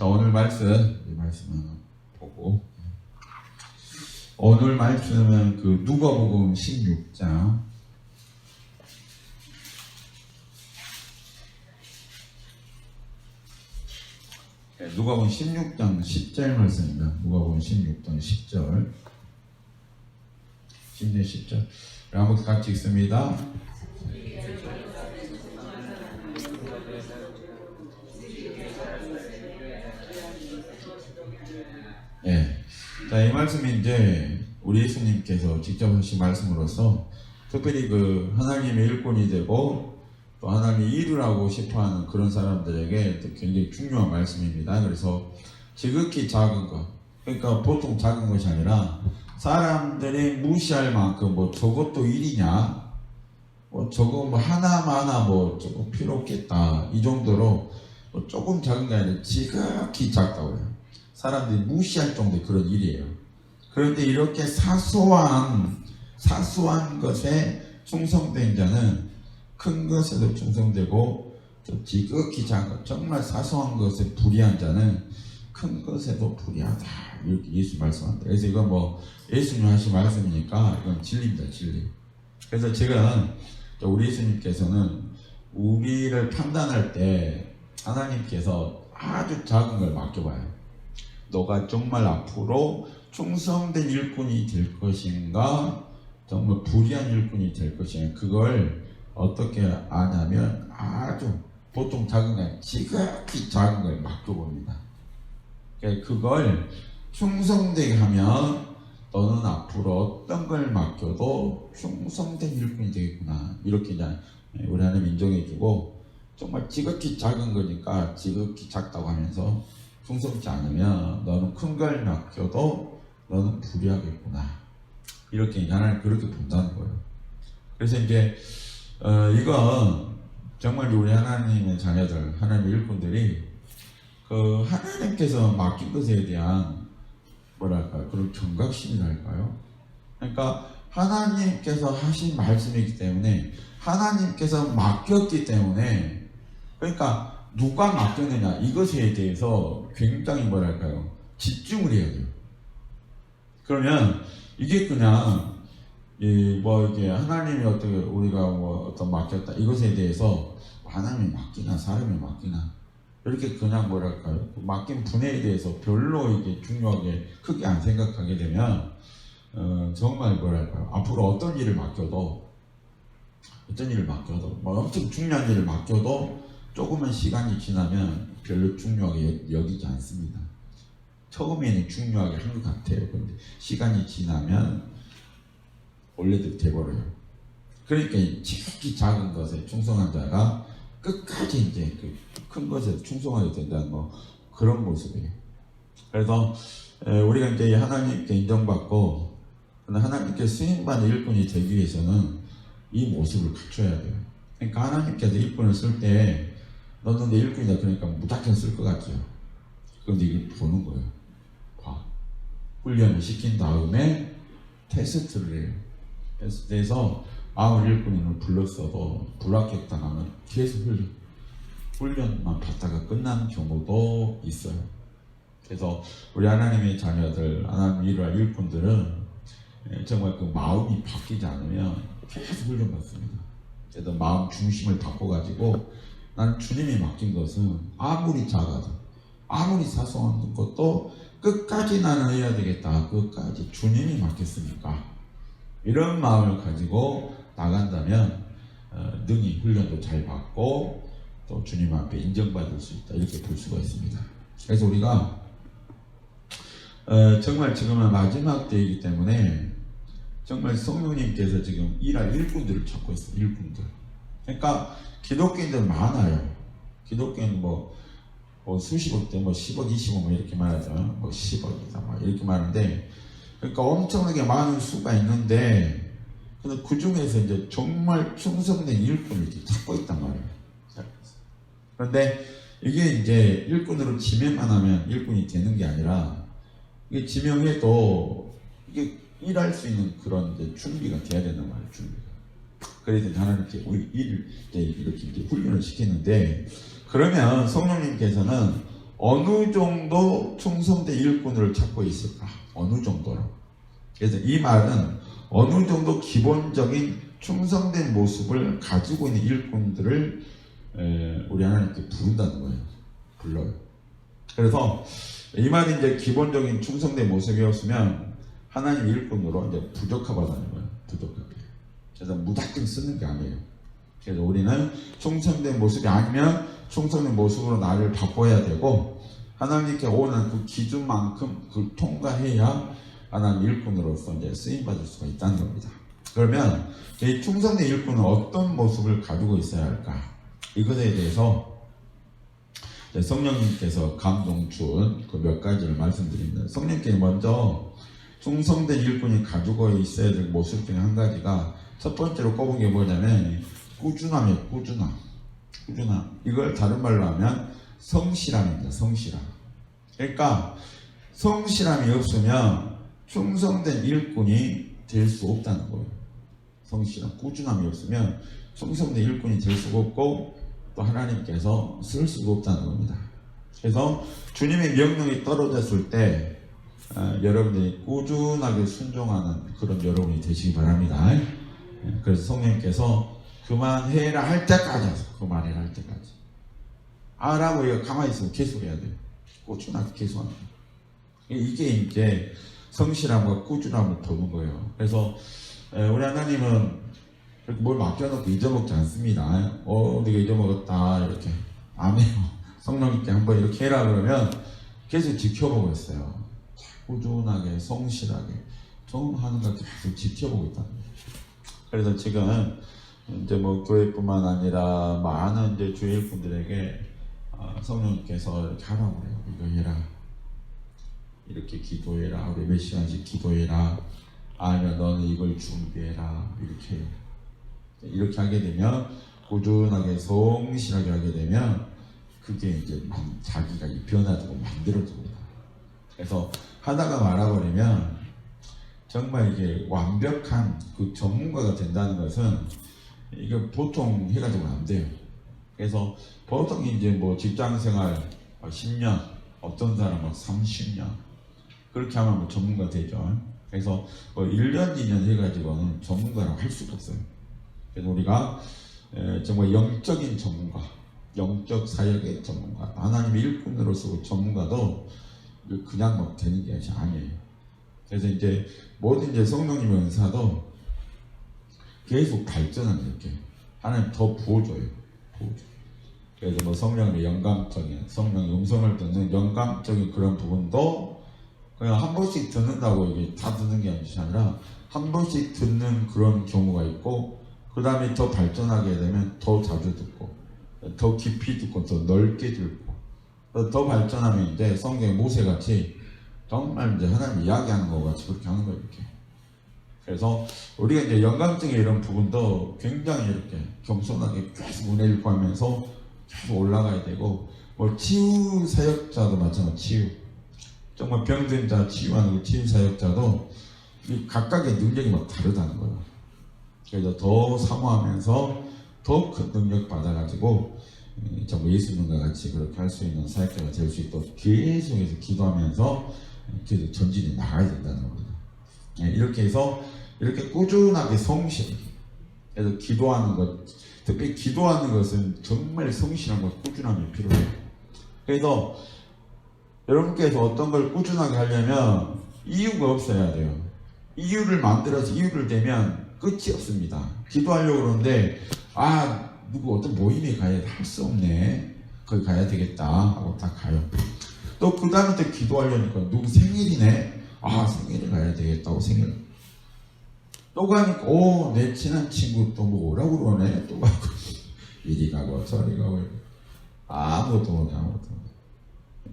자, 오늘 이 말씀을 보고, 오늘 말씀은 그 누가복음 16장 누가복음 16장 10절 말씀입니다. 누가복음 16장 10절 10절 한번 같이 읽습니다. 예. 자, 이 말씀이 이제 우리 예수님께서 직접 하신 말씀으로서 특별히 그 하나님의 일꾼이 되고 또 하나님이 일을 하고 싶어 하는 그런 사람들에게 굉장히 중요한 말씀입니다. 그래서 지극히 작은 것, 그러니까 보통 작은 것이 아니라 사람들이 무시할 만큼 뭐 저것도 일이냐, 뭐 저거 뭐 하나마나 뭐 조금 필요 없겠다, 이 정도로 뭐 조금 작은 게 아니라 지극히 작다고 해요. 사람들이 무시할 정도의 그런 일이에요. 그런데 이렇게 사소한 것에 충성된 자는 큰 것에도 충성되고, 또 지극히 작은 것, 정말 사소한 것에 불의한 자는 큰 것에도 불의하다, 이렇게 예수 말씀합니다. 그래서 이건 뭐 예수님 하신 말씀이니까 이건 진리입니다, 진리. 그래서 제가 우리 예수님께서는 우리를 판단할 때 하나님께서 아주 작은 걸 맡겨봐요. 너가 정말 앞으로 충성된 일꾼이 될 것인가, 정말 불의한 일꾼이 될 것인가, 그걸 어떻게 아냐면 아주 보통 작은 게 아니라 지극히 작은 걸 맡겨봅니다. 그걸 충성되게 하면 너는 앞으로 어떤 걸 맡겨도 충성된 일꾼이 되겠구나, 이렇게 이제 우리 하나님 인정해주고, 정말 지극히 작은 거니까 지극히 작다고 하면서 충성치 않으면 너는 큰 걸 맡겨도 너는 불의하겠구나, 이렇게 하나님 그렇게 본다는 거예요. 그래서 이제 이건 정말 우리 하나님의 자녀들, 하나님의 일꾼들이 그 하나님께서 맡긴 것에 대한 뭐랄까요, 그런 경각심이랄까요. 그러니까 하나님께서 하신 말씀이기 때문에, 하나님께서 맡겼기 때문에, 그러니까 누가 맡겼느냐 이것에 대해서 굉장히 뭐랄까요, 집중을 해야 돼요. 그러면 이게 그냥 뭐 이게 하나님이 어떻게 우리가 뭐 어떤 맡겼다 이것에 대해서 하나님이 맡기나 사람이 맡기나 이렇게 그냥 뭐랄까요, 맡긴 분야에 대해서 별로 이게 중요하게 크게 안 생각하게 되면 정말 뭐랄까요, 앞으로 어떤 일을 맡겨도 뭐 엄청 중요한 일을 맡겨도 조금은 시간이 지나면 별로 중요하게 여기지 않습니다. 처음에는 중요하게 한 것 같아요. 그런데 시간이 지나면 원래대로 돼버려요. 그러니까 지극히 작은 것에 충성한 자가 끝까지 이제 그 큰 것에 충성하게 된다는 뭐 그런 모습이에요. 그래서 우리가 이제 하나님께 인정받고 하나님께 쓰임받는 일꾼이 되기 위해서는 이 모습을 갖춰야 돼요. 그러니까 하나님께서 일꾼을 쓸 때 너는 내 일꾼이다 그러니까 무작정 쓸 것 같죠. 그런데 이게 보는 거예요. 훈련을 시킨 다음에 테스트를 해요. 테스트에서 아무 일꾼을 불렀어도 불합격당하면 계속 훈련만 받다가 끝나는 경우도 있어요. 그래서 우리 하나님의 자녀들, 하나님 일할 일꾼들은 정말 그 마음이 바뀌지 않으면 계속 훈련받습니다. 그래서 마음 중심을 바꿔가지고 나는 주님이 맡긴 것은 아무리 작아도 아무리 사소한 것도 끝까지 나는 해야 되겠다, 끝까지 주님이 맡겼으니까, 이런 마음을 가지고 나간다면 능히 훈련도 잘 받고 또 주님 앞에 인정받을 수 있다, 이렇게 볼 수가 있습니다. 그래서 우리가 정말 지금은 마지막 때이기 때문에 정말 성령님께서 지금 일할 일꾼들을 찾고 있어요. 일꾼들. 그러니까 기독교인들 많아요. 기독교인 뭐 수십억 대 뭐 10억 20억 뭐 이렇게 말하죠. 뭐 10억이다 뭐 이렇게 말하는데, 그러니까 엄청나게 많은 수가 있는데, 근데 그 중에서 이제 정말 충성된 일꾼을 이렇게 찾고 있단 말이에요. 그런데 이게 이제 일꾼으로 지명만 하면 일꾼이 되는 게 아니라, 이게 지명해도 이게 일할 수 있는 그런 이제 준비가 돼야 된단 말이에요. 준비가. 그래서 하나님께 우리 일을 이렇게 훈련을 시키는데, 그러면 성령님께서는 어느 정도 충성된 일꾼을 찾고 있을까? 어느 정도로. 그래서 이 말은 어느 정도 기본적인 충성된 모습을 가지고 있는 일꾼들을 우리 하나님께 부른다는 거예요. 불러요. 그래서 이 말이 이제 기본적인 충성된 모습이었으면 하나님 일꾼으로 이제 부적합하다는 거예요. 부적합해. 그래서 무작정 쓰는 게 아니에요. 그래서 우리는 충성된 모습이 아니면 충성된 모습으로 나를 바꿔야 되고 하나님께 오는 그 기준만큼 그걸 통과해야 하나님 일꾼으로서 이제 쓰임 받을 수가 있다는 겁니다. 그러면 이 충성된 일꾼은 어떤 모습을 가지고 있어야 할까? 이것에 대해서 성령님께서 감동 준 그 몇 가지를 말씀드립니다. 성령님께 먼저 충성된 일꾼이 가지고 있어야 될 모습 중에 한 가지가 첫 번째로 꼽은 게 뭐냐면 꾸준함이에요. 꾸준함. 이걸 다른 말로 하면 성실함입니다. 성실함. 그러니까 성실함이 없으면 충성된 일꾼이 될 수 없다는 거예요. 성실함, 꾸준함이 없으면 충성된 일꾼이 될 수가 없고 또 하나님께서 쓸 수가 없다는 겁니다. 그래서 주님의 명령이 떨어졌을 때 여러분들이 꾸준하게 순종하는 그런 여러분이 되시기 바랍니다. 그래서 성령님께서 그만해라 할 때까지 그만해라 할 때까지 아라고 우리가 가만히 있으면 계속 해야 돼요. 꾸준하게 계속 하는 거예요. 이게 이제 성실함과 꾸준함을 도는 거예요. 그래서 우리 하나님은 뭘 맡겨놓고 잊어먹지 않습니다. 네가 잊어먹었다 이렇게 안 해요. 성령님께 한번 이렇게 해라 그러면 계속 지켜보고 있어요. 꾸준하게 성실하게 하는 걸 계속 지켜보고 있다는 거예요. 그래서 지금 이제 뭐 교회뿐만 아니라 많은 이제 주일분들에게 성령님께서 이렇게 하라고 그래요. 이거 해라. 이렇게 기도해라. 우리 몇 시간씩 기도해라. 아니면 너는 이걸 준비해라. 이렇게 하게 되면 꾸준하게 성실하게 하게 되면 그게 이제 자기가 변화되고 만들어집니다. 그래서 하다가 말아버리면 정말 이게 완벽한 그 전문가가 된다는 것은 이거 보통 해가지고는 안 돼요. 그래서 보통 이제 뭐 직장생활 10년, 어떤 사람은 30년 그렇게 하면 뭐 전문가 되죠. 그래서 뭐 1년, 2년 해가지고는 전문가라고 할 수가 없어요. 그래서 우리가 정말 영적인 전문가, 영적 사역의 전문가, 하나님의 일꾼으로서 전문가도 그냥 뭐 되는 게 아니에요. 그래서 이제 모든 이제 성령님의 은사도 계속 발전하는 이렇게 하나님 더 부어줘요. 그래서 뭐 성령의 영감적인 성령의 음성을 듣는 영감적인 그런 부분도 그냥 한 번씩 듣는다고 이게 다 듣는 게 아니라 한 번씩 듣는 그런 경우가 있고 그 다음에 더 발전하게 되면 더 자주 듣고 더 깊이 듣고 더 넓게 듣고 더 발전하면 이제 성경의 모세같이 정말 이제 하나님 이야기하는 것 같이 그렇게 하는 거예요. 이렇게. 그래서 우리가 이제 영감적인 이런 부분도 굉장히 이렇게 겸손하게 계속 은혜를 구하면서 계속 올라가야 되고 뭐 치유 사역자도 마찬가지 치유 정말 병든 자 치유하는 그 치유 사역자도 이 각각의 능력이 막 다르다는 거예요. 그래서 더 사모하면서 더 큰 능력 받아가지고 정말 예수님과 같이 그렇게 할 수 있는 사역자가 될 수 있도록 계속해서 기도하면서 계속 전진해 나가야 된다는 겁니다. 이렇게 해서 이렇게 꾸준하게 성실. 그래서 기도하는 것, 특히 기도하는 것은 정말 성실함과 꾸준함이 필요해요. 그래서 여러분께서 어떤 걸 꾸준하게 하려면 이유가 없어야 돼요. 이유를 만들어서 이유를 대면 끝이 없습니다. 기도하려고 그러는데 누구 어떤 모임에 가야 할 수 없네. 거기 가야 되겠다 하고 다 가요. 또 그 다음에 또 기도하려니까 누구 생일이네. 생일에 가야 되겠다고 생일. 또 가니까 내 친한 친구 또 뭐 오라고 그러네. 또 가고 이리 가고 저리 가고 아무것도 못해.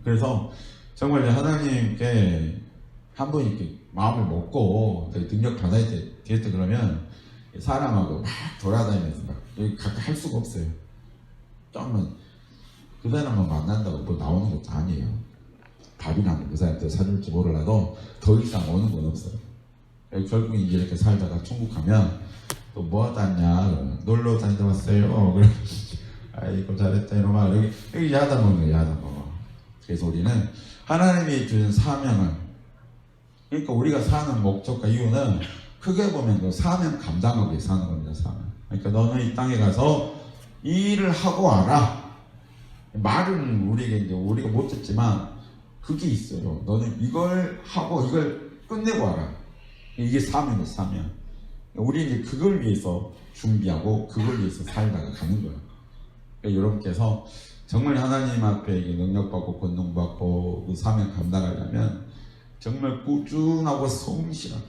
그래서 정말 하나님께 한번 이렇게 마음을 먹고 능력 받아야 되겠다 그러면 사람하고 막 돌아다니면서 막 여기 각각 할 수가 없어요. 정말 그 사람만 만난다고 뭐 나오는 것도 아니에요. 밥이나 그 사람한테 사줄지 몰라도 더 이상 오는 건 없어요. 결국 이제 이렇게 살다가 천국 가면 또 뭐 하다 왔냐? 놀러 다니다 왔어요. 그래. 아이고 잘했다 이놈아. 여기 야단 먹는 거야. 야단 먹어. 그래서 우리는 하나님이 주신 사명을, 그러니까 우리가 사는 목적과 이유는 크게 보면 그 사명 감당하기 사는 겁니다. 사명. 그러니까 너는 이 땅에 가서 이 일을 하고 와라. 말은 우리에게 이제 우리가 못 듣지만 그게 있어요. 너는 이걸 하고 이걸 끝내고 와라. 이게 사명이에요. 사명. 우리 이제 그걸 위해서 준비하고 그걸 위해서 살다가 가는 거예요. 그러니까 여러분께서 정말 하나님 앞에 능력받고 권능받고 그 사명 감당하려면 정말 꾸준하고 성실하게,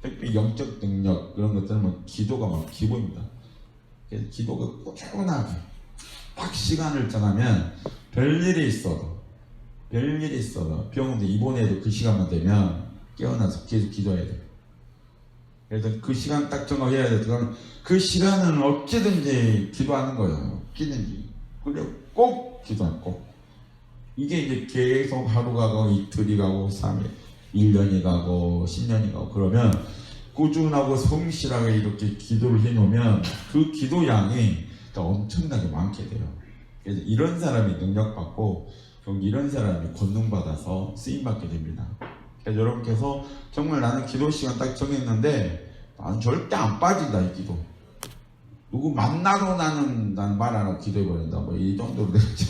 특히 영적 능력 그런 것들은 뭐 기도가 막 기본입니다. 그래서 기도가 꾸준하게 딱 시간을 정하면 별일이 있어도 병원에 입원해도 그 시간만 되면 깨어나서 계속 기도해야 돼요. 그래서 그 시간 딱 정해야 돼. 그 시간은 어찌든지 기도하는 거예요. 어찌든지. 그래 꼭 기도하는 꼭. 이게 이제 계속 하루가 가고 이틀이 가고 3일, 1년이 가고 10년이 가고 그러면 꾸준하고 성실하게 이렇게 기도를 해놓으면 그 기도량이 엄청나게 많게 돼요. 그래서 이런 사람이 능력받고 이런 사람이 권능받아서 쓰임받게 됩니다. 그래서 여러분께서 정말 나는 기도 시간 딱 정했는데 나는 절대 안 빠진다 이 기도. 누구 만나도 나는 말 안 하고 기도해버린다 뭐 이 정도로 되죠.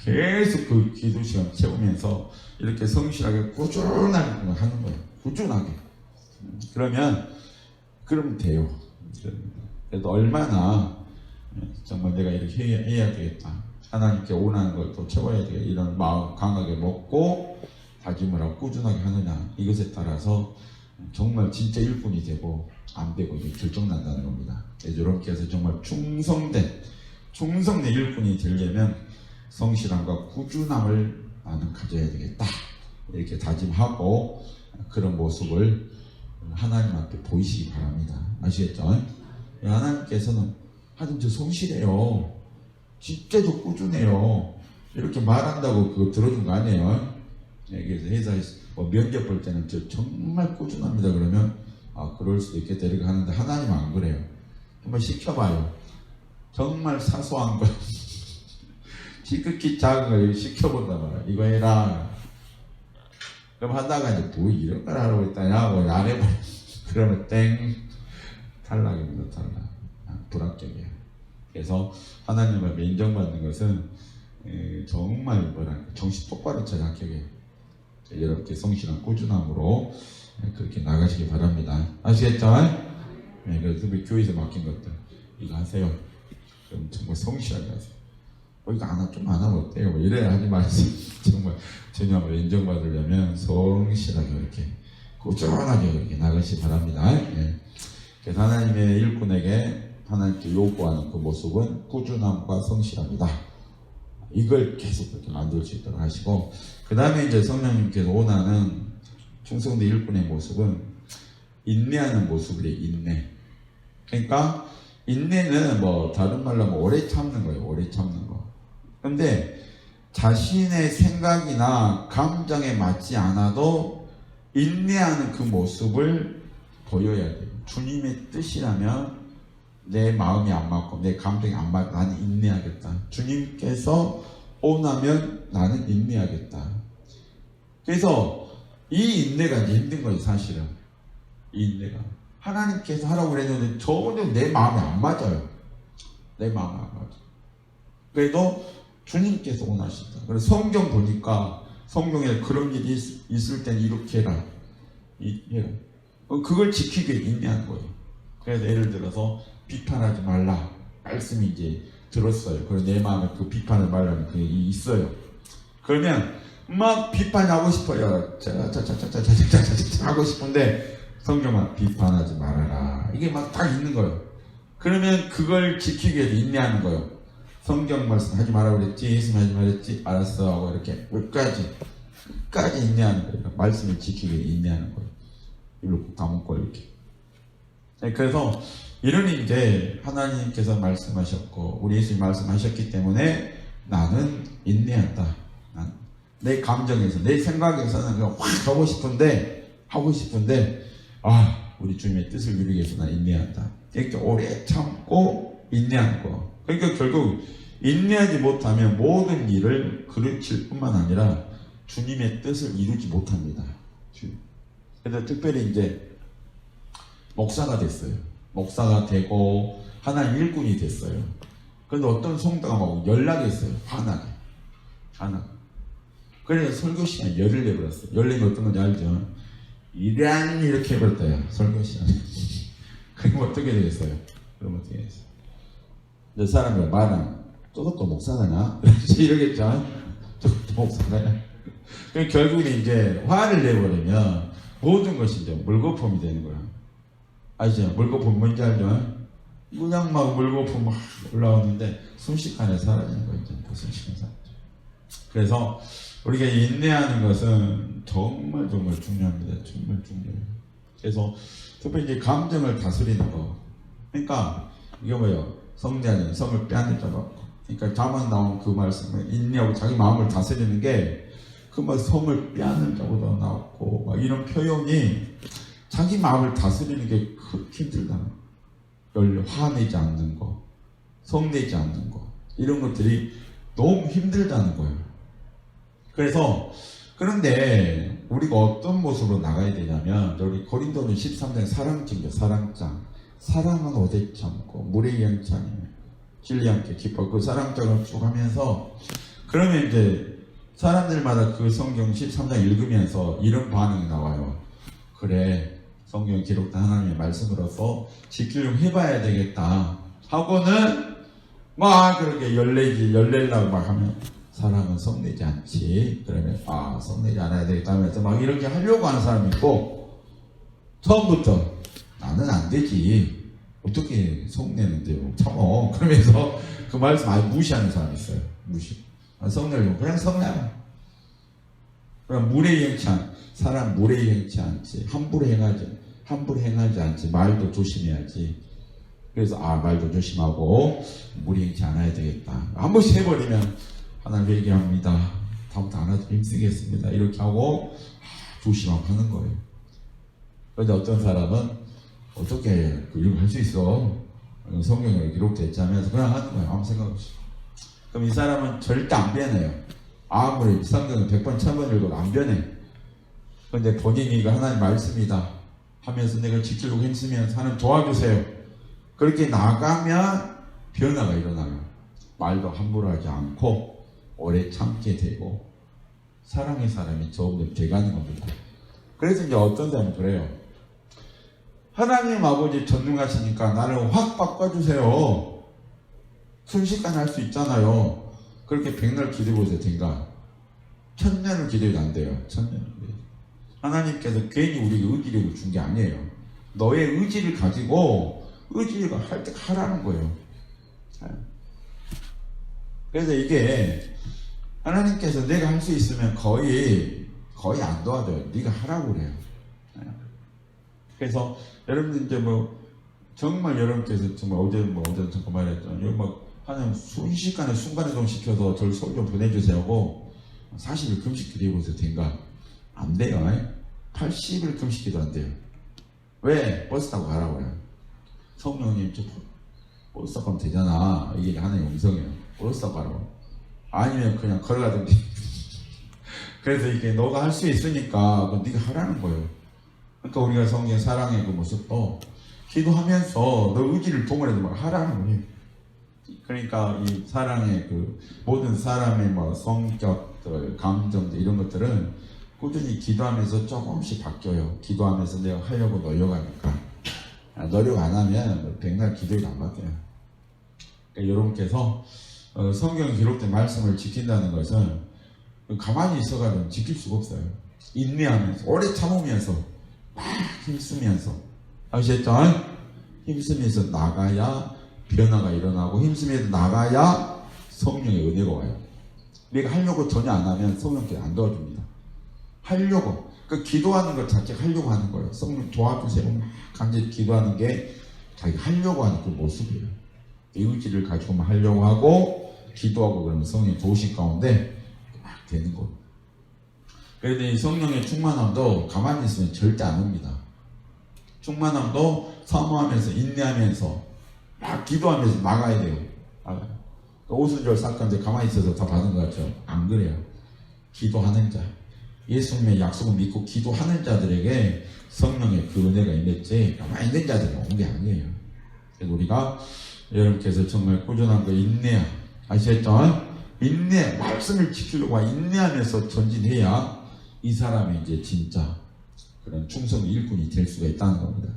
계속 그 기도 시간 채우면서 이렇게 성실하게 꾸준하게 하는 거예요. 꾸준하게. 그러면 돼요. 그래도 얼마나 정말 내가 이렇게 해야 되겠다. 하나님께 원하는 걸 또 채워야 되겠다. 이런 마음 강하게 먹고 다짐을 하고 꾸준하게 하느냐. 이것에 따라서 정말 진짜 일꾼이 되고 안 되고 결정난다는 겁니다. 그래서 여러분께서 정말 충성된 일꾼이 되려면 성실함과 꾸준함을 나는 가져야 되겠다. 이렇게 다짐하고 그런 모습을 하나님 앞에 보이시기 바랍니다. 아시겠죠? 하나님께서는 하여튼 저 성실해요. 진짜 저 꾸준해요. 이렇게 말한다고 그거 들어준 거 아니에요? 그래서 회사에서 면접 볼 때는 저 정말 꾸준합니다. 그러면 그럴 수도 있겠다 이렇게 하는데 하나님은 안 그래요. 한번 시켜봐요. 정말 사소한 거 시크키 작은 거 시켜본단 말이야. 이거 해라. 그럼 하다가 이제 뭐 이런 걸 하라고 했다냐고 안 해버려. 그러면 땡 탈락입니다. 탈락. 불합격이에요. 그래서 하나님 앞에 인정받는 것은 정말 정신 똑바로 차려 합격해요. 여러분께 성실한 꾸준함으로 그렇게 나가시기 바랍니다. 아시겠죠? 네, 그래서 교회에서 맡긴 것들 이거 하세요. 그럼 정말 성실하게 하세요. 이거 좀 안 하면 어때요? 이래야 하지 마세요. 정말 주님을 인정받으려면 성실하게 이렇게 꾸준하게 이렇게 나가시기 바랍니다. 네. 그래서 하나님의 일꾼에게 하나님께 요구하는 그 모습은 꾸준함과 성실합니다. 이걸 계속 그렇게 만들 수 있도록 하시고, 그 다음에 이제 성령님께서 원하는 충성된 일꾼의 모습은 인내하는 모습이에요. 인내. 그러니까 인내는 다른 말로 하면 오래 참는 거예요. 오래 참는 거. 근데 자신의 생각이나 감정에 맞지 않아도 인내하는 그 모습을 보여야 돼요. 주님의 뜻이라면 내 마음이 안 맞고 내 감정이 안 맞고 나는 인내하겠다. 주님께서 원하면 나는 인내하겠다. 그래서 이 인내가 이제 힘든 거예요. 사실은 이 인내가 하나님께서 하라고 그랬는데 전혀 내 마음에 안 맞아요. 내 마음에 안 맞아. 그래도 주님께서 원하신다. 그래서 성경 보니까 성경에 그런 일이 있을 땐 이렇게 해라. 그걸 지키기 위해 인내하는 거예요. 그래서 예를 들어서 비판하지 말라. 말씀이 이제 들었어요. 그래서 내 마음에 그 비판을 말라는 그게 있어요. 그러면 막 비판하고 싶어요. 하고 싶은데 성경만 비판하지 말아라. 이게 막 딱 있는 거예요. 그러면 그걸 지키기 위해서 인내하는 거예요. 성경 말씀 하지 말라고 그랬지, 예수님 하지 말랬지, 알았어 하고 이렇게 끝까지 인내하는 거예요. 말씀을 지키기 위해 인내하는 거예요. 이렇게 다먹고 이렇게. 그래서 이러니 이제 하나님께서 말씀하셨고 우리 예수님 말씀하셨기 때문에 나는 인내한다. 내 감정에서 내 생각에서는 그냥 확 하고 싶은데 우리 주님의 뜻을 이루기 위해서 난 인내한다. 이렇게 오래 참고 인내하는 거. 그러니까 결국 인내하지 못하면 모든 일을 그르칠 뿐만 아니라 주님의 뜻을 이루지 못합니다. 그래서 특별히 이제 목사가 됐어요. 목사가 되고 하나님 일꾼이 됐어요. 그런데 어떤 성도가 막 연락했어요. 화나게. 그래서 설교 시간에 열을 내버렸어요. 열 내면 어떤 건지 알죠? 이렇게 해버렸어요. 설교 시간에. 그럼 어떻게 되겠어요? 그럼 어떻게 되겠어요? 내 사람이 말은 저것도 목사가냐? 이러겠죠? 저것도 목사가냐? 그럼 결국에 이제 화를 내버리면 모든 것이 이제 물거품이 되는 거야. 아시죠? 물거품 뭔지 알죠? 그냥 막 물거품 막 올라오는데 순식간에 사라지는 거예요. 순식간에 사라져. 그래서 우리가 인내하는 것은 정말 중요합니다. 정말 중요해요. 그래서 특별히 이제 감정을 다스리는 거. 그러니까 이게 뭐예요? 성내하는 성을 빼앗는 자가 없고. 그러니까 잠언 나온 그 말씀은 인내하고 자기 마음을 다스리는 게 그 막 성을 빼앗는 자보다 나왔고 막 이런 표현이 자기 마음을 다스리는 게 그렇게 힘들다. 화내지 않는 거, 성내지 않는 거 이런 것들이 너무 힘들다는 거예요. 그래서 그런데 우리가 어떤 모습으로 나가야 되냐면 우리 고린도는 13장 사랑장이죠. 사랑장. 사랑은 오래 참고 물의 영창이 진리 함께 기뻐. 그 사랑장을 쭉 하면서 그러면 이제 사람들마다 그 성경 13장 읽으면서 이런 반응이 나와요. 그래, 성경 기록된 하나님의 말씀으로서 지키려고 해봐야 되겠다 하고는 막 그렇게 열내려고 막 하면 사랑은 성내지 않지. 그러면 성내지 않아야 되겠다 하면서 막 이렇게 하려고 하는 사람이 있고, 처음부터 나는 안 되지, 어떻게 성내는데요, 참어, 그러면서 그 말씀 아예 무시하는 사람이 있어요. 성내려고 그냥 성내라. 그럼 물에 행치 사람 물에 행치 않지. 함부로 행하지 않지. 말도 조심해야지. 그래서 말도 조심하고 물에 행치 않아야 되겠다. 한 번씩 해버리면 하나님 얘기합니다. 다음부터 안 하도 힘쓰겠습니다. 이렇게 하고 조심하고 하는 거예요. 그런데 어떤 사람은 어떻게 이렇게 할 수 있어? 성경에 기록됐지 하면서 그냥 하는 거예요. 아무 생각 없이. 그럼 이 사람은 절대 안 변해요. 아무리 성경을 100번 1000번 읽어도 안 변해. 그런데 본인이 이거 하나님 말씀이다 하면서 내가 지키려고 힘쓰면서 하나님 도와주세요. 그렇게 나가면 변화가 일어나요. 말도 함부로 하지 않고 오래 참게 되고 사랑의 사람이 점점 돼가는 겁니다. 그래서 이제 어떤 사람은 그래요. 하나님 아버지 전능하시니까 나를 확 바꿔주세요. 순식간에 할 수 있잖아요. 그렇게 백날 기도해보세요. 된가? 1000년을 기도해도 안 돼요. 1000년을. 하나님께서 괜히 우리에게 의지력을 준 게 아니에요. 너의 의지를 가지고 의지가 할 때 하라는 거예요. 그래서 이게 하나님께서 내가 할 수 있으면 거의 안 도와줘요. 네가 하라고 그래요. 그래서 여러분들 이제 정말 여러분께서 정말 어제 잠깐 말했죠. 하나님 순식간에 순간이동 시켜서 저를 서울 좀 보내주세요. 40일 금식 기도해보세요. 된가? 안 돼요. 80일 금식 기도 안 돼요. 왜? 버스 타고 가라고요. 성령님 저 버스 타고 가면 되잖아. 이게 하나님의 음성이에요. 버스 타고 가라고. 아니면 그냥 걸어가든지. 그래서 이게 너가 할 수 있으니까 그건 네가 하라는 거예요. 그러니까 우리가 성경 사랑의 그 모습도 기도하면서 너 의지를 동원해서 막 하라는 거예요. 그러니까 이 사랑의 그 모든 사람의 성격들, 감정들 이런 것들은 꾸준히 기도하면서 조금씩 바뀌어요. 기도하면서 내가 하려고 노력하니까. 노력 안 하면 백날 기도가 안 바뀌어요. 그러니까 여러분께서 성경 기록된 말씀을 지킨다는 것은 가만히 있어가지고 지킬 수가 없어요. 인내하면서 오래 참으면서 막 힘쓰면서, 아시겠죠? 힘쓰면서 나가야 변화가 일어나고 힘쓰면서 나가야 성령의 은혜가 와요. 내가 하려고 전혀 안 하면 성령께서 안 도와줍니다. 하려고, 기도하는 것 자체가 하려고 하는 거예요. 성령 도와주세요. 간절히 기도하는 게 자기가 하려고 하는 그 모습이에요. 의지를 가지고만 하려고 하고 기도하고 그러면 성령이 도우신 가운데 막 되는 거예요. 그런데 이 성령의 충만함도 가만히 있으면 절대 안 옵니다. 충만함도 사모하면서 인내하면서 막 기도하면서 나가야 돼요. 오순절 사건인데 가만히 있어서 다 받은 것 같죠? 안 그래요. 기도하는 자, 예수님의 약속을 믿고 기도하는 자들에게 성령의 그 은혜가 임했지 가만히 있는 자들은 온 게 아니에요. 그래서 우리가 여러분께서 정말 꾸준한 거 인내야, 아시겠죠? 인내, 말씀을 지키려고 인내하면서 전진해야 이 사람이 이제 진짜 그런 충성 일꾼이 될 수가 있다는 겁니다.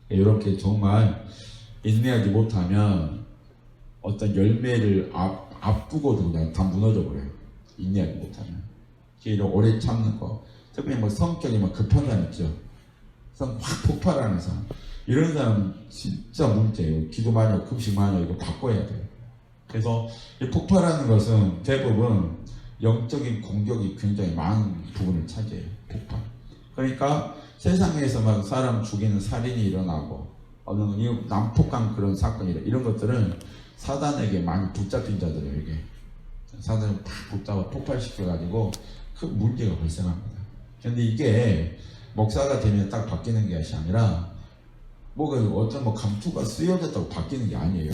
이렇게 정말 인내하지 못하면 어떤 열매를 앞두고도 그냥 다 무너져 버려요. 인내하지 못하면. 이런 오래 참는 거, 특히 뭐 성격이 막 급한 사람 있죠. 확 폭발하는 사람, 이런 사람 진짜 문제예요. 기도 많이 하고 금식 많이 하고 이거 바꿔야 돼요. 그래서 이 폭발하는 것은 대부분 영적인 공격이 굉장히 많은 부분을 차지해요. 폭발. 그러니까 세상에서 막 사람 죽이는 살인이 일어나고 어느 난폭한 그런 사건이 이런 것들은 사단에게 많이 붙잡힌 자들이에요. 이게 사단을 팍 붙잡아 폭발시켜가지고 그 문제가 발생합니다. 그런데 이게 목사가 되면 딱 바뀌는 것이 아니라 뭐가 어떤 뭐 감투가 쓰여졌다고 바뀌는 게 아니에요.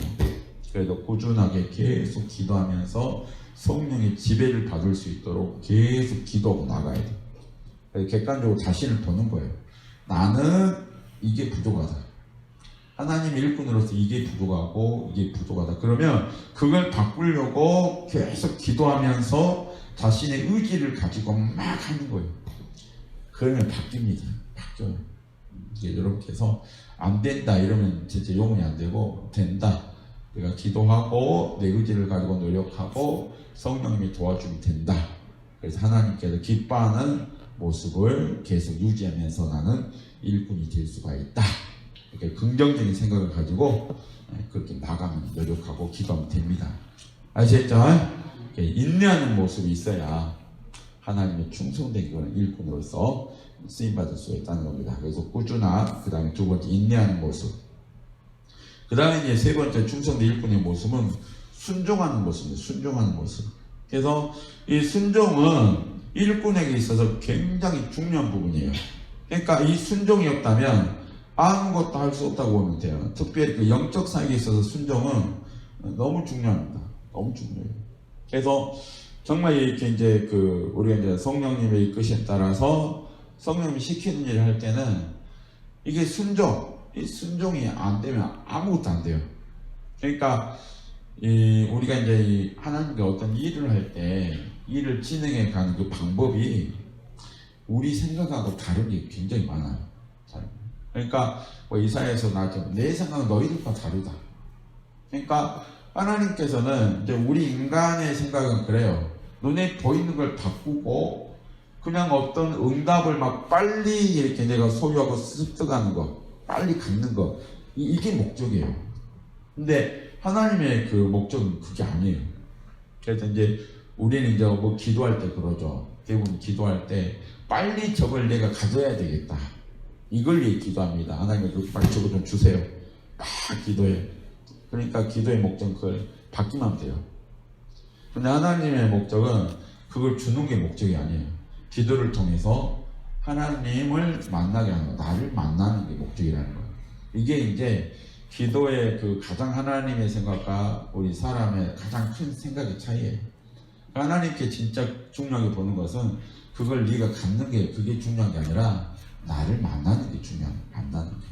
그래도 꾸준하게 계속 기도하면서 성령의 지배를 받을 수 있도록 계속 기도하고 나가야 돼. 객관적으로 자신을 보는 거예요. 나는 이게 부족하다. 하나님 일꾼으로서 이게 부족하고 이게 부족하다. 그러면 그걸 바꾸려고 계속 기도하면서 자신의 의지를 가지고 막 하는 거예요. 그러면 바뀝니다. 바뀌어요. 이게 이렇게 해서 안 된다 이러면 진짜 용이 안 되고 된다. 내가 기도하고 내 의지를 가지고 노력하고 성령님이 도와주면 된다. 그래서 하나님께서 기뻐하는 모습을 계속 유지하면서 나는 일꾼이 될 수가 있다. 이렇게 긍정적인 생각을 가지고 그렇게 나가면 노력하고 기도하면 됩니다. 아시겠죠? 인내하는 모습이 있어야 하나님의 충성된 그런 일꾼으로서 쓰임받을 수가 있다는 겁니다. 그래서 꾸준한, 그 다음에 두 번째 인내하는 모습, 그 다음에 이제 세 번째 충성된 일꾼의 모습은 순종하는 모습입니다. 순종하는 모습. 그래서 이 순종은 일꾼에게 있어서 굉장히 중요한 부분이에요. 그러니까 이 순종이 없다면 아무것도 할 수 없다고 보면 돼요. 특별히 그 영적 사역에 있어서 순종은 너무 중요합니다. 너무 중요해요. 그래서 정말 이렇게 이제 우리가 이제 성령님의 이끄심에 따라서 성령님이 시키는 일을 할 때는 이게 이 순종이 안 되면 아무것도 안 돼요. 그러니까 우리가 이제 하나님께 어떤 일을 할 때 일을 진행해 가는 그 방법이 우리 생각하고 다른 게 굉장히 많아요. 그러니까 뭐 이사야에서 나왔죠. 내 생각은 너희들과 다르다. 그러니까 하나님께서는 이제 우리 인간의 생각은 그래요. 눈에 보이는 걸 바꾸고 그냥 어떤 응답을 막 빨리 이렇게 내가 소유하고 습득하는 거, 빨리 갖는 거, 이게 목적이에요. 근데 하나님의 그 목적은 그게 아니에요. 그래서 이제 우리는 이제 뭐 기도할 때 그러죠. 대부분 기도할 때 빨리 저걸 내가 가져야 되겠다. 이걸 위해 기도합니다. 하나님 그 빨리 저거 좀 주세요. 막 기도해. 그러니까 기도의 목적은 그걸 받기만 돼요. 근데 하나님의 목적은 그걸 주는 게 목적이 아니에요. 기도를 통해서 하나님을 만나게 하는 거, 나를 만나는 게 목적이라는 거예요. 이게 이제 기도의 그 가장 하나님의 생각과 우리 사람의 가장 큰 생각의 차이예요. 하나님께 진짜 중요하게 보는 것은 그걸 네가 갖는 게 그게 중요한 게 아니라 나를 만나는 게 중요한 거예요. 만나는 게.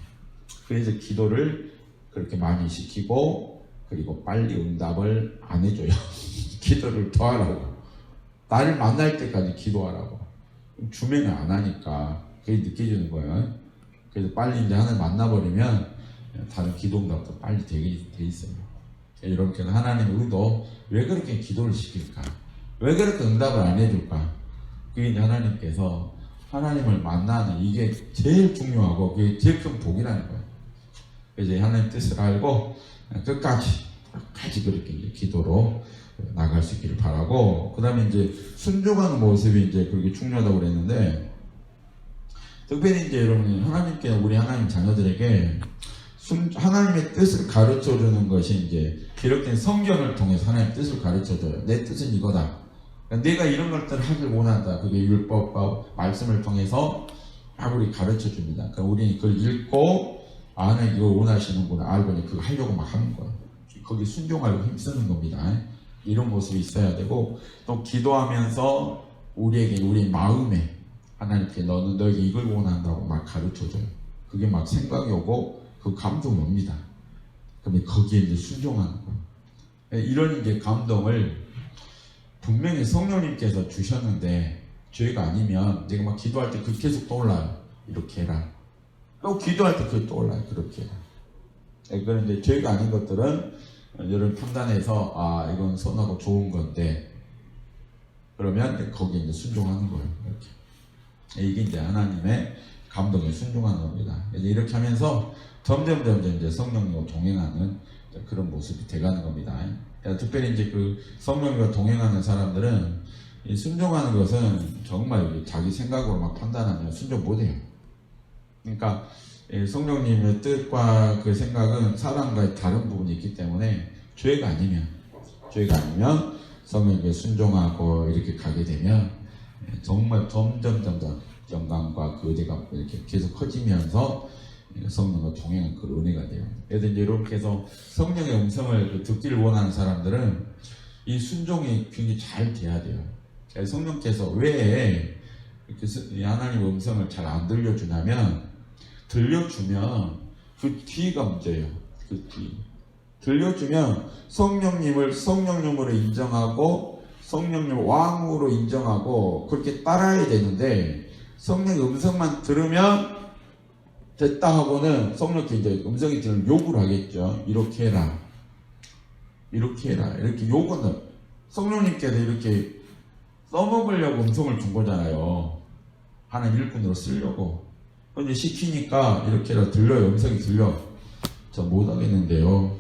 그래서 기도를 그렇게 많이 시키고 그리고 빨리 응답을 안 해줘요. 기도를 더 하라고. 나를 만날 때까지 기도하라고. 주면은 안 하니까 그게 느껴지는 거예요. 그래서 빨리 이제 하나님 만나버리면 다른 기도 응답도 빨리 되게 돼 있어요. 이렇게 하나님의 의도, 왜 그렇게 기도를 시킬까? 왜 그렇게 응답을 안 해줄까? 그게 이제 하나님께서 하나님을 만나는 이게 제일 중요하고 그게 제일 큰 복이라는 거예요. 이제 하나님 뜻을 알고 끝까지 그렇게 이제 기도로 나갈 수 있기를 바라고, 그 다음에 이제 순종하는 모습이 이제 그렇게 중요하다고 그랬는데, 특별히 이제 여러분 하나님께 우리 하나님 자녀들에게 하나님의 뜻을 가르쳐 주는 것이 이제 기록된 성경을 통해서 하나님의 뜻을 가르쳐 줘요. 내 뜻은 이거다. 그러니까 내가 이런 것들을 하길 원한다. 그게 율법과 말씀을 통해서 막 우리 가르쳐 줍니다. 그러니까 우리는 그걸 읽고 하나님 이거 원하시는구나 알고 그거 하려고 막 하는 거예요. 거기 순종하려고 힘쓰는 겁니다. 이런 모습이 있어야 되고, 또 기도하면서 우리에게 우리 마음에 하나님께 너는 너에게 이걸 원한다고 막 가르쳐줘요. 그게 막 생각이 오고 그 감동이 옵니다. 그러면 거기에 이제 순종하는 거예요. 이런 이제 감동을 분명히 성령님께서 주셨는데, 저희가 아니면 내가 막 기도할 때 그 계속 떠올라요. 이렇게 해라. 또 기도할 때 그게 떠올라요. 그렇게 해라. 그런 이제 저희가 아닌 것들은 여러분 판단해서 아 이건 선하고 좋은 건데, 그러면 거기에 이제 순종하는 거예요. 이렇게. 이게 이제 하나님의 감동에 순종하는 겁니다. 이렇게 하면서 점점 이제 성령님과 동행하는 그런 모습이 돼가는 겁니다. 특별히 이제 그 성령님과 동행하는 사람들은 이 순종하는 것은 정말 자기 생각으로 막 판단하면 순종 못해요. 그러니까 성령님의 뜻과 그 생각은 사람과의 다른 부분이 있기 때문에 죄가 아니면 성령님께 순종하고 이렇게 가게 되면 정말 점점 영광과 그 의대가 이렇게 계속 커지면서 성령과 동행한 그 은혜가 돼요. 그래서 이제 이렇게 해서 성령의 음성을 듣기를 원하는 사람들은 이 순종이 굉장히 잘 돼야 돼요. 성령께서 왜 이렇게 하나님의 음성을 잘 안 들려주냐면, 들려주면 그 뒤가 문제예요. 그 뒤. 들려주면 성령님을 성령님으로 인정하고 성령님을 왕으로 인정하고 그렇게 따라야 되는데, 성령의 음성만 들으면 됐다 하고는 성령께 이제 음성이 들으면 욕을 하겠죠. 이렇게 해라. 이렇게 해라. 이렇게 욕은 성령님께서 이렇게 써먹으려고 음성을 준 거잖아요. 하나님 일꾼으로 쓰려고. 근데 시키니까 이렇게 해라. 들려요. 음성이 들려. 저 못하겠는데요.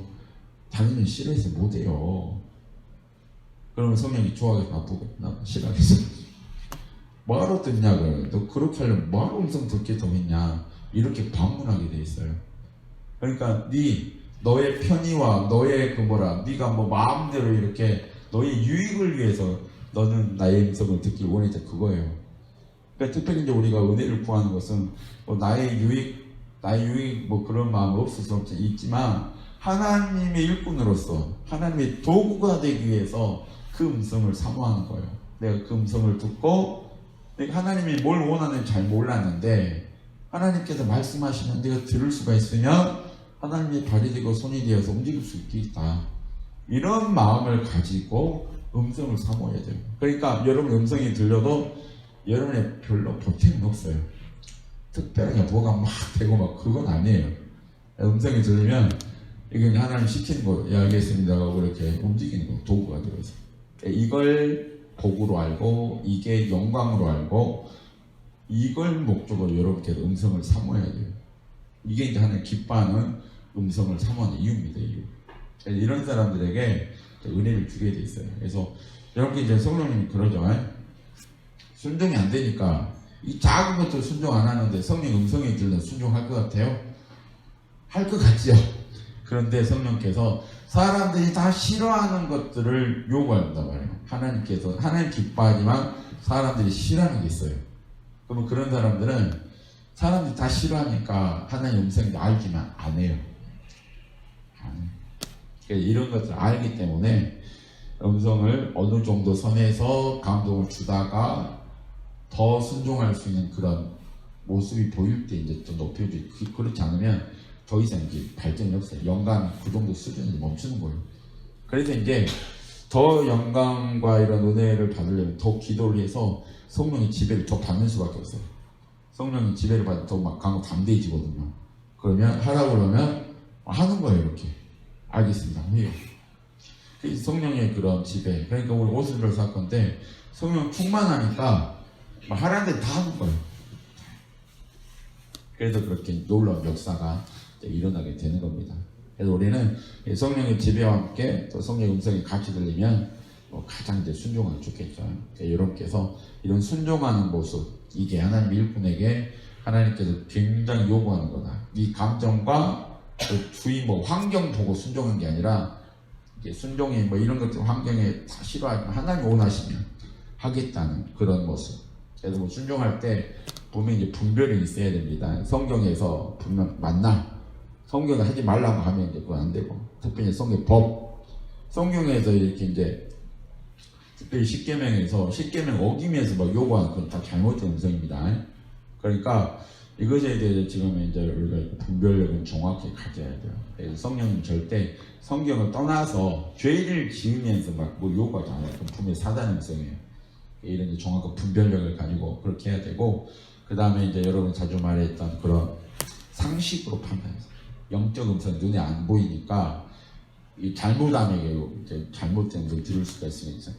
당연히 싫어해서 못해요. 그러면 성령이 좋아하겠어? 나쁘고? 나 싫어하겠어? 뭐하러 듣냐고요. 너 그렇게 하려면 뭐하러 음성 듣게 더 했냐. 이렇게 반문하게 돼 있어요. 그러니까 너의 편의와 너의 네가 뭐 마음대로 이렇게 너의 유익을 위해서 너는 나의 음성을 듣길 원했다, 그거예요. 그러니까 특별히 이제 우리가 은혜를 구하는 것은 뭐 나의 유익 뭐 그런 마음 없을 수 있지만, 하나님의 일꾼으로서 하나님의 도구가 되기 위해서 그 음성을 사모하는 거예요. 내가 그 음성을 듣고 내가 하나님이 뭘 원하는지 잘 몰랐는데 하나님께서 말씀하시면 내가 들을 수가 있으면 하나님의 발이 되고 손이 되어서 움직일 수 있겠다. 이런 마음을 가지고 음성을 사모해야 돼요. 그러니까 여러분 음성이 들려도 여러분의 별로 보탬은 없어요. 특별하게 뭐가 막 되고 막 그건 아니에요. 음성이 들리면 이건 하나님 시키는 거, 예, 알겠습니다 하고 이렇게 움직이는 거, 도구가 되어서 이걸 복으로 알고 이게 영광으로 알고 이걸 목적으로 여러분께서 음성을 사모해야 돼요. 이게 이제 하나님 기뻐하는 음성을 사모하는 이유입니다. 이유. 이런 사람들에게 은혜를 주게 돼 있어요. 그래서 여러분께 이제 성령님이 그러죠. 순종이 안 되니까 이 작은 것도 순종 안 하는데 성령 음성이 들면 순종할 것 같아요? 할 것 같지요? 그런데 성령께서 사람들이 다 싫어하는 것들을 요구한단 말이에요. 하나님 기뻐하지만 사람들이 싫어하는 게 있어요. 그러면 그런 사람들은 사람들이 다 싫어하니까 하나님 음성을 알지만 안 해요. 그러니까 이런 것들을 알기 때문에 음성을 어느 정도 선에서 감동을 주다가 더 순종할 수 있는 그런 모습이 보일 때 이제 좀 높여주지. 그렇지 않으면 더 이상 이제 발전이 없어요. 영감 그 정도 수준이 멈추는 거예요. 그래서 이제 더 영광과 이런 은혜를 받으려면 더 기도를 해서 성령의 지배를 더 받는 수밖에 없어요. 성령의 지배를 받으면 더 막 강하고 담대해지거든요. 그러면 하라고 그러면 하는 거예요. 이렇게. 알겠습니다. 해요. 성령의 그런 지배. 그러니까 우리 오순절 사건때 성령 충만하니까 하라는 데 다 하는 거예요. 그래서 그렇게 놀라운 역사가 일어나게 되는 겁니다. 그래서 우리는 성령의 지배와 함께 또 성령의 음성이 같이 들리면 가장 이제 순종하기 좋겠죠. 여러분께서 이런 순종하는 모습, 이게 하나님 일꾼에게 하나님께서 굉장히 요구하는 거다. 이 감정과 그 주위 환경 보고 순종한 게 아니라 순종이 이런 것들 환경에 다 싫어하지만 하나님 원하시면 하겠다는 그런 모습. 그래서 순종할 때 분명히 이제 분별이 있어야 됩니다. 성경에서 분명 맞나? 성경에 하지 말라고 하면 이제 그건 안 되고, 특별히 성경 법, 성경에서 이렇게 이제 특별히 십계명 어기면서 막 요구하는 건 다 잘못된 음성입니다. 그러니까 이것에 대해서 지금 이제 우리가 분별력은 정확히 가져야 돼요. 그래서 성령님 절대 성경을 떠나서 죄를 지으면서 막 뭐 요구하지 않아요. 그건 분명히 사단의 음성이에요. 이런 이제 정확한 분별력을 가지고 그렇게 해야 되고, 그 다음에 이제 여러분 자주 말했던 그런 상식으로 판단해서 영적 음성 눈에 안 보이니까 이 잘못하면 이제 잘못된 음성 들을 수가 있으니까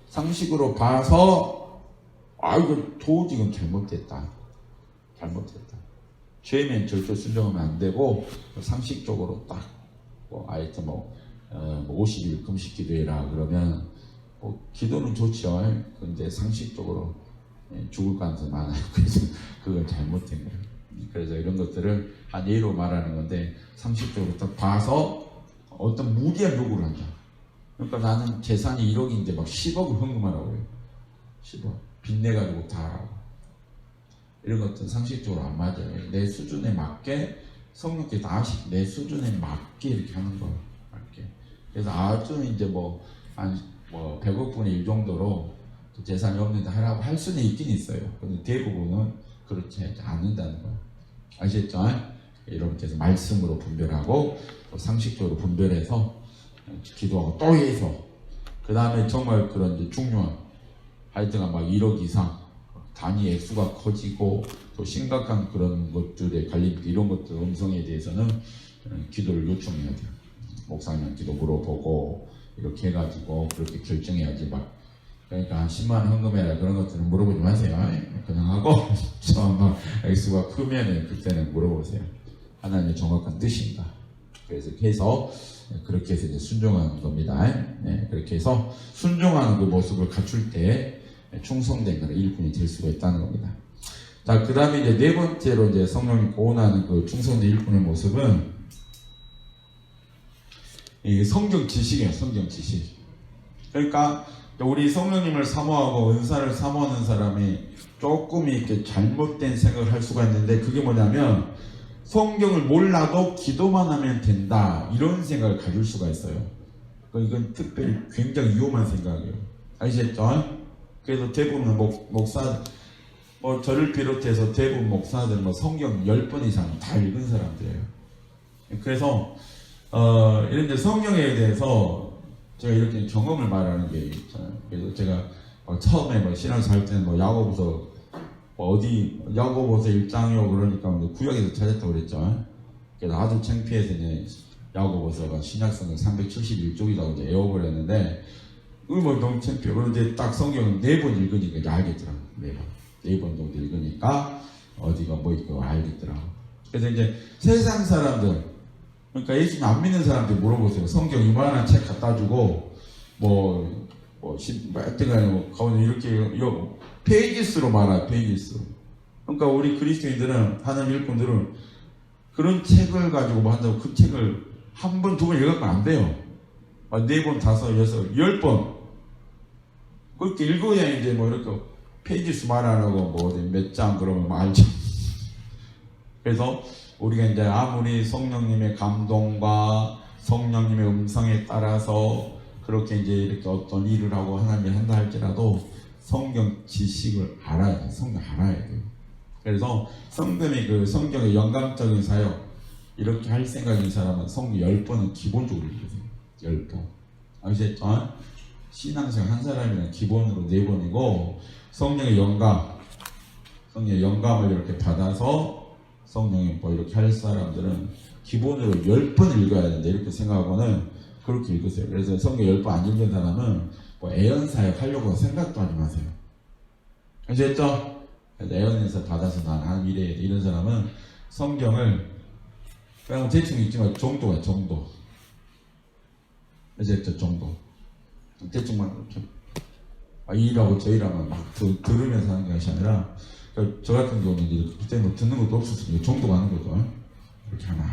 상식으로 봐서 이거 도저히 잘못됐다. 죄면 절대 순종하면 안 되고 상식적으로 딱 하여튼 50일 금식 기도해라 그러면 기도는 좋죠. 근데 상식적으로 죽을 가능성이 많아요. 그래서 그건 잘못된 거예요. 그래서 이런 것들을 한 예로 말하는 건데, 상식적으로 딱 봐서 어떤 무리한 요구를 한다. 그러니까 나는 재산이 1억인데 막 10억을 헌금하라고 해요. 10억 빚내가지고 다 하라고. 이런 것들은 상식적으로 안 맞아요. 내 수준에 맞게 성령께서 내 수준에 맞게 이렇게 하는 거예요. 맞게. 그래서 아주 이제 한 100억분의 1 정도로 재산이 없는데 하라고 할 수는 있긴 있어요. 근데 대부분은 그렇지 않는다는 거예요. 아시겠죠? 여러분께서 말씀으로 분별하고 또 상식적으로 분별해서 기도하고 또 해서, 그 다음에 정말 그런 이제 중요한 하여튼간 1억 이상 단위 액수가 커지고 또 심각한 그런 것들에 갈림, 이런 것들 음성에 대해서는 기도를 요청해야 돼요. 목사님 기도 물어보고 이렇게 해가지고 그렇게 결정해야지 그러니까 한 10만 원 헌금해라 그런 것들은 물어보지 마세요. 그냥 하고 액수가 크면은 그때는 물어보세요. 하나님의 정확한 뜻인가. 그래서 그렇게 해서 이제 순종하는 겁니다. 그렇게 해서 순종하는 그 모습을 갖출 때 충성된 그런 일꾼이 될 수가 있다는 겁니다. 자, 그 다음에 이제 네 번째로 이제 성령이 고온하는 그 충성된 일꾼의 모습은 이 성경 지식이에요. 성경 지식. 그러니까 우리 성령님을 사모하고 은사를 사모하는 사람이 조금 이렇게 잘못된 생각을 할 수가 있는데, 그게 뭐냐면 성경을 몰라도 기도만 하면 된다, 이런 생각을 가질 수가 있어요. 이건 특별히 굉장히 위험한 생각이에요. 아시겠죠? 그래서 대부분 목사, 저를 비롯해서 대부분 목사들 성경 10번 이상 다 읽은 사람들이에요. 그래서 이런 이제 성경에 대해서 제가 이렇게 경험을 말하는 게 있잖아요. 그래서 제가 처음에 신앙생활 할 때는 야고보서 야고보서 1장이요 그러니까 구약에서 찾았다고 그랬죠. 그래서 아주 창피해서 이제 야고보서가 신약성경 371쪽이라고 이제 애호를 했는데, 너무 창피해. 그런데 딱 성경을 4번 읽으니까 이제 알겠더라고. 4번 정도 읽으니까 어디가 있고 알겠더라고. 그래서 이제 세상 사람들, 그러니까 예수님 안 믿는 사람들 물어보세요. 성경 이만한 책 갖다 주고 하여튼간에 가운데 이렇게 페이지 수로 말아요. 페이지 수. 그러니까 우리 그리스도인들은, 하나님 일꾼들은 그런 책을 가지고 한다고 그 책을 한 번, 2번 읽으면 안 돼요. 4번, 5, 6, 10번 그렇게 읽어야 이제 이렇게 페이지 수 말하라고 몇 장 그러면 알죠. 그래서 우리가 이제 아무리 성령님의 감동과 성령님의 음성에 따라서 그렇게 이제 이렇게 어떤 일을 하고 하나님이 한다 할지라도 성경 지식을 알아야 돼요. 성경 알아야 돼요. 그래서 성경의 성경의 영감적인 사역 이렇게 할 생각인 사람은 성경 10번은 기본적으로 읽으세요. 10번. 아시겠죠? 신앙생활 한 사람이면 기본으로 4번이고, 성령의 영감을 이렇게 받아서 성령이 이렇게 할 사람들은 기본으로 10번 읽어야 된다, 이렇게 생각하고는 그렇게 읽으세요. 그래서 성경 10번 안 읽는 사람은 애언사역 하려고 생각도 하지 마세요. 아시겠죠? 애언에서 받아서 난 하는 일에 이런 사람은 성경을 그냥 대충 읽지만 정도. 아시겠죠? 정도. 대충만 이렇게 이라고 저이라면 들으면서 하는 것이 아니라, 저 같은 경우는 이제 그때 듣는 것도 없었으니까 정도 가는 거죠. 이렇게 하나.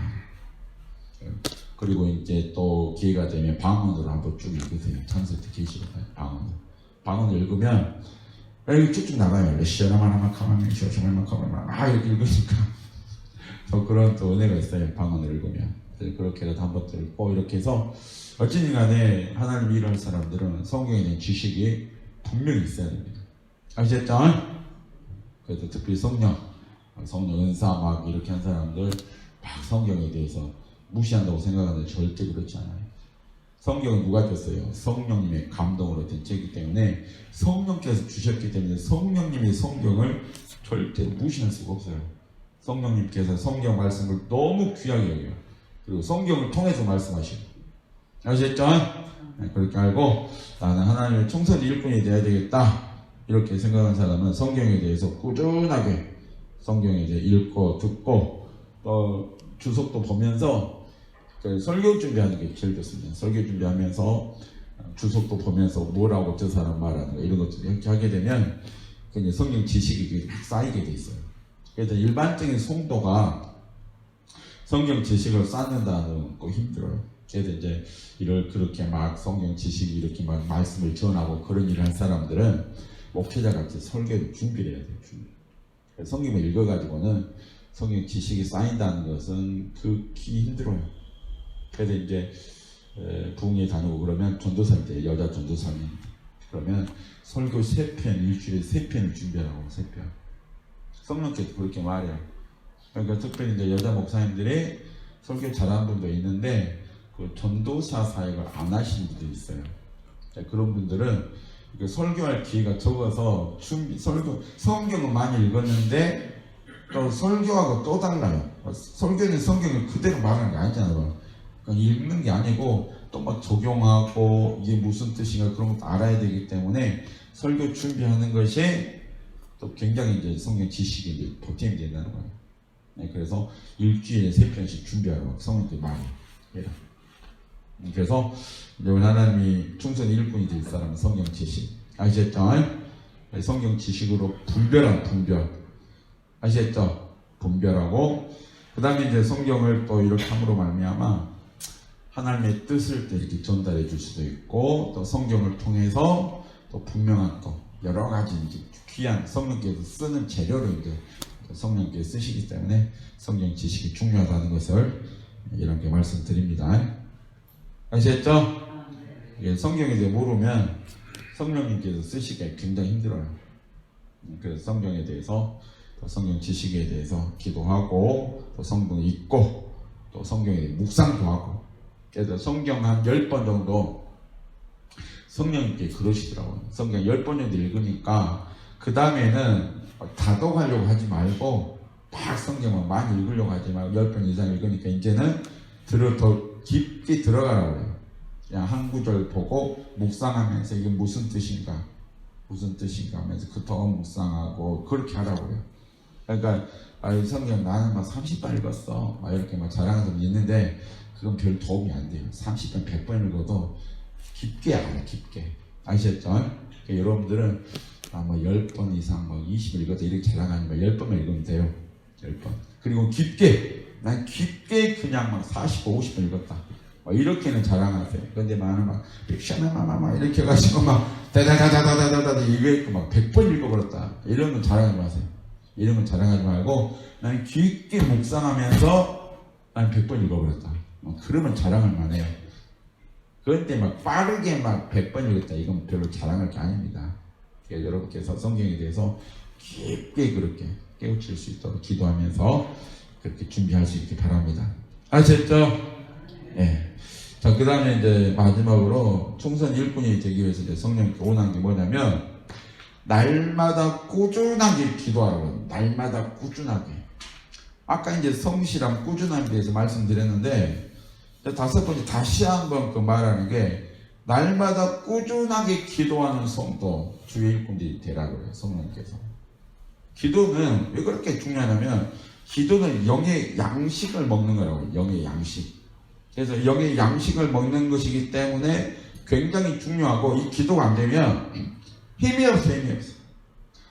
그리고 이제 또 기회가 되면 방언으로 한번 쭉 읽으세요. 창세부터 계시록 방언을 읽으면 이렇게 쭉쭉 나가요. 이렇게 읽으니까 또 그런 또 은혜가 있어요. 방언을 읽으면. 그렇게라도 한번 들고 이렇게 해서 어찌든 간에 하나님 일을 할 사람들은 성경에 대한 지식이 분명히 있어야 됩니다. 아시겠죠? 그래서 특히 성령 은사 막 이렇게 한 사람들 막 성경에 대해서 무시한다고 생각하는데 절대 그렇지 않아요. 성경은 누가 줬어요? 성령님의 감동으로 된 책이기 때문에 성령께서 주셨기 때문에 성령님의 성경을 절대 무시할 수가 없어요. 성령님께서 성경 말씀을 너무 귀하게 여겨요. 그리고 성경을 통해서 말씀하시고 아시겠죠? 네, 그렇게 알고 나는 하나님의 총선 일꾼이 되어야 되겠다 이렇게 생각하는 사람은 성경에 대해서 꾸준하게 성경에 대해 읽고 듣고 또 주석도 보면서 설교 준비하는 게 제일 좋습니다. 설교 준비하면서 주석도 보면서 뭐라고 저 사람 말하는 거 이런 것들 이렇게 하게 되면 성경 지식이 막 쌓이게 돼 있어요. 그래서 일반적인 성도가 성경 지식을 쌓는다는 거 힘들어요. 그래서 이제 이를 그렇게 막 성경 지식이 이렇게 막 말씀을 전하고 그런 일을 한 사람들은 목회자 같이 설교를 준비를 해야 돼요. 성경을 읽어가지고는 성경 지식이 쌓인다는 것은 극히 힘들어요. 그래서 이제 부흥회 다니고 그러면 전도사님 때 여자 전도사님 그러면 설교 3편 일주일에 3편을 준비하라고 3편. 성령께서 그렇게 말해요. 그러니까 특별히 이제 여자 목사님들이 설교 잘하는 분도 있는데 그 전도사 사역을 안 하시는 분들이 있어요. 그런 분들은 설교할 기회가 적어서 성경은 많이 읽었는데 또 설교하고 또 달라요. 설교는 성경을 그대로 말하는 게 아니잖아요. 그러니까 읽는 게 아니고 또 막 적용하고 이게 무슨 뜻인가 그런 것도 알아야 되기 때문에 설교 준비하는 것이 또 굉장히 이제 성경 지식이 이제 보탬이 된다는 거예요. 네, 그래서 일주일에 3편씩 준비하라고 성경께 말해요. 그래서 하나님이 충성 일꾼이 될 사람은 성경 지식 아시겠죠? 성경 지식으로 분별 아시겠죠? 분별하고 그 다음에 이제 성경을 또 이렇게 함으로 말미암아 하나님의 뜻을 또 이렇게 전달해 줄 수도 있고 또 성경을 통해서 또 분명한 또 여러 가지 이제 귀한 성령께서 쓰는 재료를 이제 성령께서 쓰시기 때문에 성경 지식이 중요하다는 것을 이렇게 말씀드립니다. 아시겠죠? 성경에 대해 모르면 성령님께서 쓰시기가 굉장히 힘들어요. 그래서 성경에 대해서 또 성경 지식에 대해서 기도하고 또 성경 읽고 또 성경에 대해 묵상도 하고 그래서 성경 한 10번 정도 성령님께 그러시더라고요. 성경 10번 정도 읽으니까 그 다음에는 다독하려고 하지 말고 막 성경을 많이 읽으려고 하지 말고 10번 이상 읽으니까 이제는 더 깊게 들어가라고 해요. 그냥 한 구절 보고 묵상하면서 이게 무슨 뜻인가 하면서 더 묵상하고 그렇게 하라고 해요. 그러니까 성경 나는 막 30번 읽었어 막 이렇게 막 자랑하는 사람이 있는데 그건 별 도움이 안 돼요. 30번 100번 읽어도 깊게 알아요. 깊게 아시겠죠? 그러니까 여러분들은 뭐 10번 이상 뭐 20번 읽어도 이렇게 자랑하지 마. 10번만 읽으면 돼요. 10번. 그리고 난 깊게 그냥 막 40번 50번 읽었다 이렇게는 자랑하세요. 그런데 막 빅샤나마마마 이렇게 해가지고 막 다다다다다다다 이거 막 100번 읽어버렸다 이런 건 자랑하지 마세요. 이런 건 자랑하지 말고 난 깊게 묵상하면서 난 100번 읽어버렸다 그러면 자랑할 만해요. 그런데 막 빠르게 막 100번 읽었다 이건 별로 자랑할 게 아닙니다. 그러니까 여러분께서 성경에 대해서 깊게 그렇게 깨우칠 수 있도록 기도하면서 그렇게 준비할 수 있기 바랍니다. 아셨죠? 네. 자, 그 다음에 이제 마지막으로 총선 일꾼이 되기 위해서 이제 성령께 원하는 게 뭐냐면 날마다 꾸준하게 기도하라고. 날마다 꾸준하게. 아까 이제 성실함, 꾸준함에 대해서 말씀드렸는데 5번째 다시 한번 그 말하는 게 날마다 꾸준하게 기도하는 성도 주의 일꾼들이 되라고 그래요. 성령께서. 기도는 왜 그렇게 중요하냐면 기도는 영의 양식을 먹는 거라고요. 영의 양식. 그래서 영의 양식을 먹는 것이기 때문에 굉장히 중요하고 이 기도가 안 되면 힘이 없어.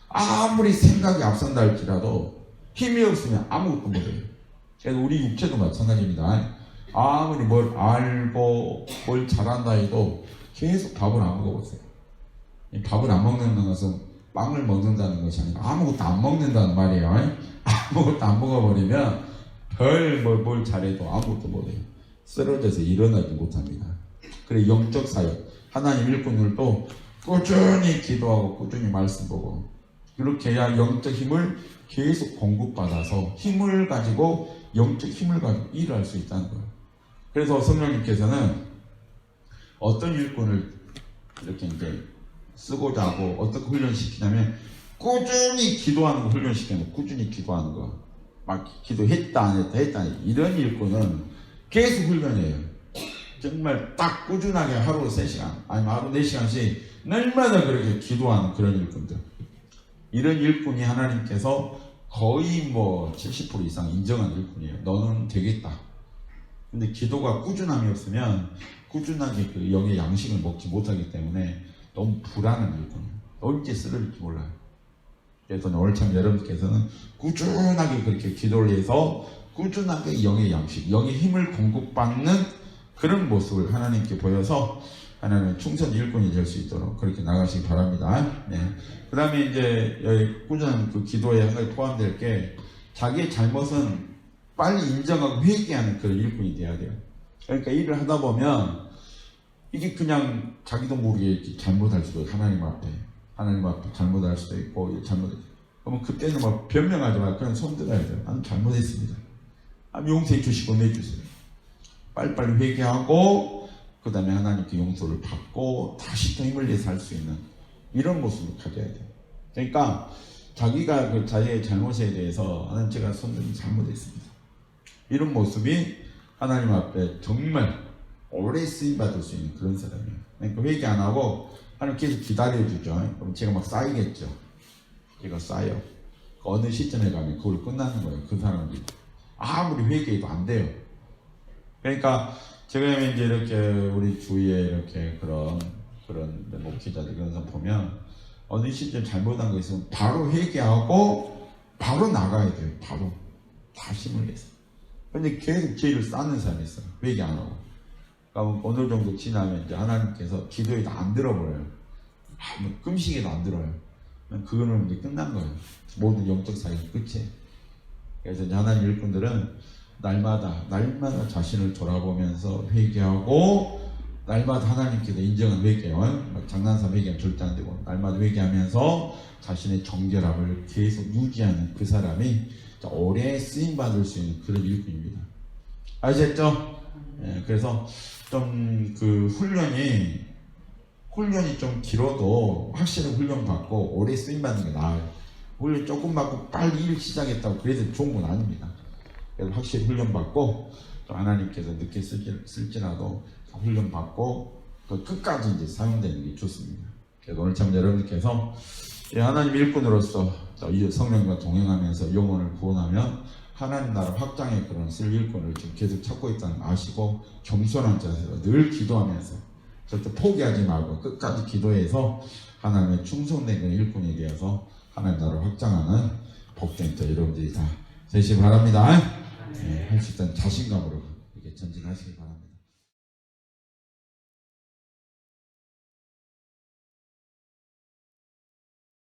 아무리 생각이 앞선다 할지라도 힘이 없으면 아무것도 못해요. 그래서 우리 육체도 마찬가지입니다. 아무리 뭘 알고 뭘 잘한다 해도 계속 밥을 안 먹어보세요. 밥을 안 먹는 것은 빵을 먹는다는 것이 아니고 아무것도 안 먹는다는 말이에요. 아무것도 안 먹어버리면 뭘 잘해도 아무것도 못해요. 쓰러져서 일어나지 못합니다. 그래 영적 사역, 하나님 일꾼들도 꾸준히 기도하고 꾸준히 말씀 보고 그렇게 해야 영적 힘을 계속 공급받아서 힘을 가지고 영적 힘을 가지고 일을 할 수 있다는 거예요. 그래서 성령님께서는 어떤 일꾼을 이렇게 이제 쓰고자 하고 어떻게 훈련시키냐면 꾸준히 기도하는 거 훈련시키는 거, 꾸준히 기도하는 거. 막 기도했다 안 했다 했다 안 했다. 이런 일꾼은 계속 훈련해요. 정말 딱 꾸준하게 하루 3시간 아니면 하루 4시간씩 날마다 그렇게 기도하는 그런 일꾼들. 이런 일꾼이 하나님께서 거의 뭐 70% 이상 인정한 일꾼이에요. 너는 되겠다. 근데 기도가 꾸준함이 없으면 꾸준하게 그 영의 양식을 먹지 못하기 때문에 너무 불안한 일꾼이에요. 언제 쓰러질지 몰라요. 그래서 오늘 참 여러분께서는 꾸준하게 그렇게 기도를 해서 꾸준하게 영의 양식, 영의 힘을 공급받는 그런 모습을 하나님께 보여서 하나님의 충성 일꾼이 될 수 있도록 그렇게 나가시기 바랍니다. 네. 그 다음에 이제 여기 꾸준한 그 기도에 한 가지 포함될 게 자기의 잘못은 빨리 인정하고 회개하는 그런 일꾼이 돼야 돼요. 그러니까 일을 하다 보면 이게 그냥 자기도 모르게 잘못할 수도 있고 하나님 앞에 잘못할 수도 있고 그러면 그때는 막 변명하지 말고 그냥 손 들어야 돼요. 나는 잘못했습니다. 용서해 주시고 내주세요. 빨리빨리 회개하고 그 다음에 하나님께 용서를 받고 다시 또 힘을 내서 할 수 있는 이런 모습을 가져야 돼요. 그러니까 자기가 그 자기의 잘못에 대해서 하나님 제가 손들이 잘못했습니다. 이런 모습이 하나님 앞에 정말 오래 쓰임받을 수 있는 그런 사람이에요. 그러니까 회개 안 하고 하나님 계속 기다려주죠. 그럼 제가 막 쌓이겠죠. 제가 쌓여. 어느 시점에 가면 그걸 끝나는 거예요. 그 사람들이. 아무리 회개해도 안 돼요. 그러니까 제가 이제 이렇게 우리 주위에 이렇게 그런 목회자들 그런 사람 보면 어느 시점 잘못한 거 있으면 바로 회개하고 바로 나가야 돼요. 바로 다시 힘을 내서. 근데 계속 죄를 쌓는 사람이 있어요. 회개 안 하고. 그러니까 어느 정도 지나면 이제 하나님께서 기도에도 안 들어버려요. 금식에도 안 들어요. 그거는 이제 끝난 거예요. 모든 영적 사역이 끝이에요. 그래서 이제 하나님 일꾼들은 날마다 자신을 돌아보면서 회개하고 날마다 하나님께서 인정한 회개원, 장난삼 회개하면 절대 안 되고 날마다 회개하면서 자신의 정결함을 계속 유지하는 그 사람이 오래 쓰임받을 수 있는 그런 일꾼입니다. 아시겠죠? 예, 그래서 좀 그 훈련이 좀 길어도 확실히 훈련 받고 오래 쓰임받는 게 나아요. 훈련 조금 받고 빨리 일 시작했다고 그래서 좋은 건 아닙니다. 그래서 확실히 훈련 받고 또 하나님께서 늦게 쓸지라도 훈련 받고 또 끝까지 이제 사용되는 게 좋습니다. 그래서 오늘 참 여러분께서 하나님 일꾼으로서 이 성령과 동행하면서 영혼을 구원하면 하나님 나라 확장의 그런 쓸 일꾼을 지금 계속 찾고 있다는 걸 아시고 겸손한 자세로 늘 기도하면서 절대 포기하지 말고 끝까지 기도해서 하나님의 충성된 일꾼이 되어서 하나님 나라를 확장하는 복된 여러분들이 다 되시기 바랍니다. 할 수 있다는 자신감으로 이렇게 전진하시기 바랍니다.